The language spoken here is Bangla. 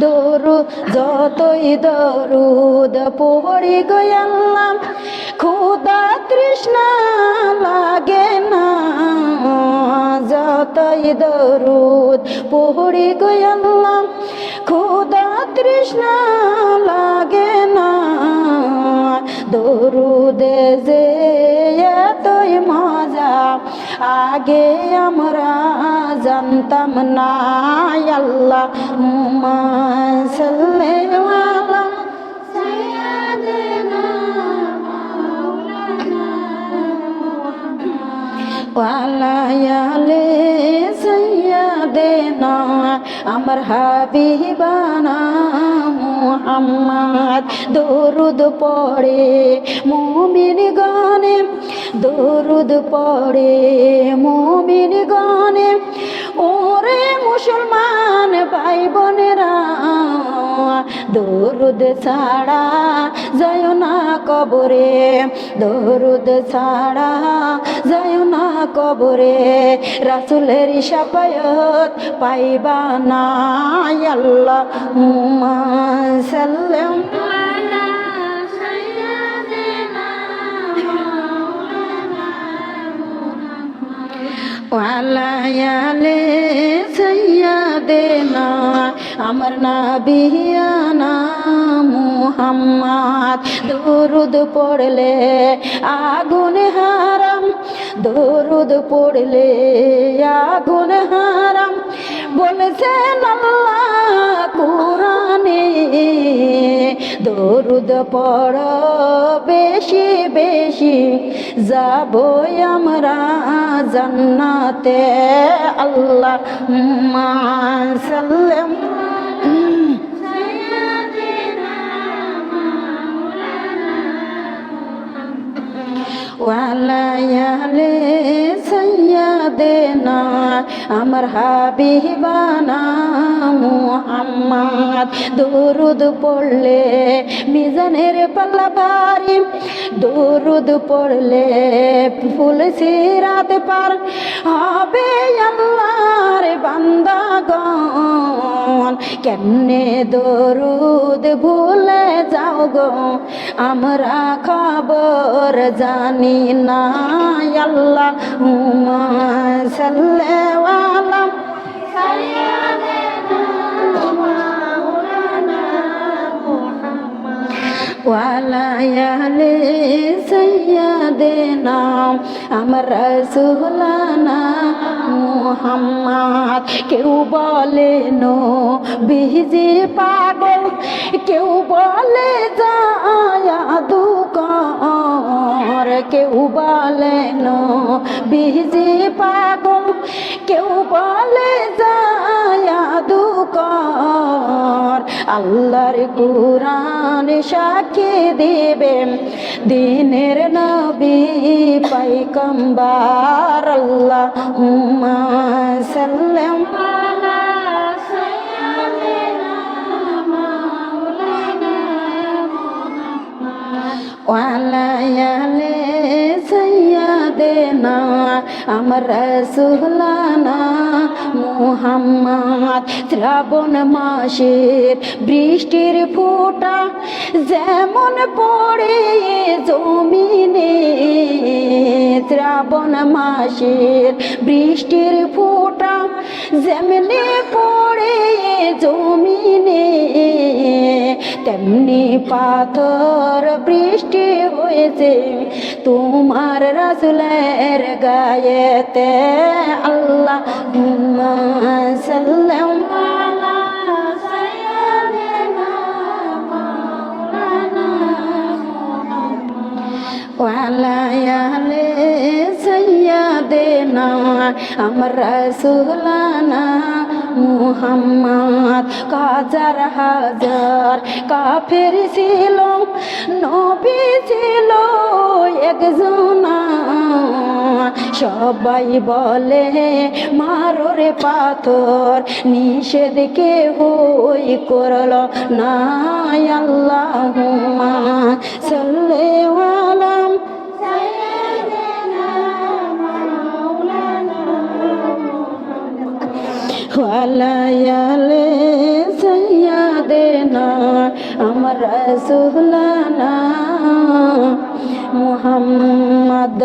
দরুদ যতই দরুদ পড়ি গো আল্লাহ ক্ষুধা তৃষ্ণা লাগে না যতই দরুদ পড়ি গো আল্লাহ ক্ষুধা তৃষ্ণা লাগে না দরুদে যে এতই মজা আগে আমরা জানতাম না আল্লাহুম্মা সাল্লি আলা সাইয়্যিদিনা মাওলানা ওয়া আলা আলি সাইয়্যিদিনা আমার হাবিবানা মুহাম্মদ দরুদ পড়ে মুমিন গানে দরুদ পড়ে মুমিন গানে ওরে মুসলমান ভাই বোনেরা দরুদ ছাড়া যায় না কবরে দরুদ ছাড়া যায় না কবরে রাসূলের শাফায়াত পাইবা না আল্লাহুম্মা সাল্লি আলা সাইয়্যিদিনা মাওলানা ওয়া আলা আলি সাইয়্যিদিনা আমার নবিয়ানা মুহাম্মদ দরুদ পড়লে আগুন হারাম দরুদ পড়লে আগুন হারাম বলেছেন আল্লাহ কুরআনে দরুদ পড় বেশি বেশি যাবো আমরা জান্নাতে আল্লাহুম্মা সাল্লি ওয়া আলা আলি সাইয়্যিদিনা আমার হাবিবানা মুহাম্মদ দরুদ পড়লে মিজানের পাল্লা ভারী দরুদ পড়লে ফুল সিরাত পার হবে আল্লাহর বান্দাগণ কেমনে দরুদ ভুলে যাও গো আমরা খবর জানি না আল্লাহুম্মা সাল্লি আলা সাইয়্যিদিনা মাওলানা মুহাম্মদ ওয়া আলা আলি সাইয়্যিদিনা আমার রাসূলানা মুহাম্মদ কেউ বলে নবীজি পাগল কেউ বলে জাদুকর কেউ বলে নবীজি পাগল কেউ বলে জাদুকর আল্লাহর কুরআন সাক্ষী দিবে দিনের নবী পয়গম্বর আল্লাহুম্মা সাল্লি আলা সাইয়্যিদিনা মাওলানা ওয়া আলা আলি সাইয়্যিদিনা আমার রাসূলানা মুহাম্মদ শ্রাবণ মাসের বৃষ্টির ফোঁটা যেমন পড়ে জমিনে শ্রাবণ মাসের বৃষ্টির ফোঁটা যেমনি পড়ে জমিনে তেমনি পাথর বৃষ্টি হয়েছে তোমার রাসূলের গায়েতে আল্লাহুম্মা সাল্লি আলা সাইয়্যিদিনা মাওলানা ওয়া আলা আলি সাইয়্যিদিনা আমার রাসূলানা মুহাম্মদ হাজার হাজার কাফের ছিল নবী ছিল একজনা সবাই বলে মারো রে পাথর নিষেধ কেহই করল না আল্লাহুম্মা সাল্লি আলা সাইয়্যিদিনা মাওলানা ওয়া আলা আলি আমার রাসূলানা মুহাম্মদ।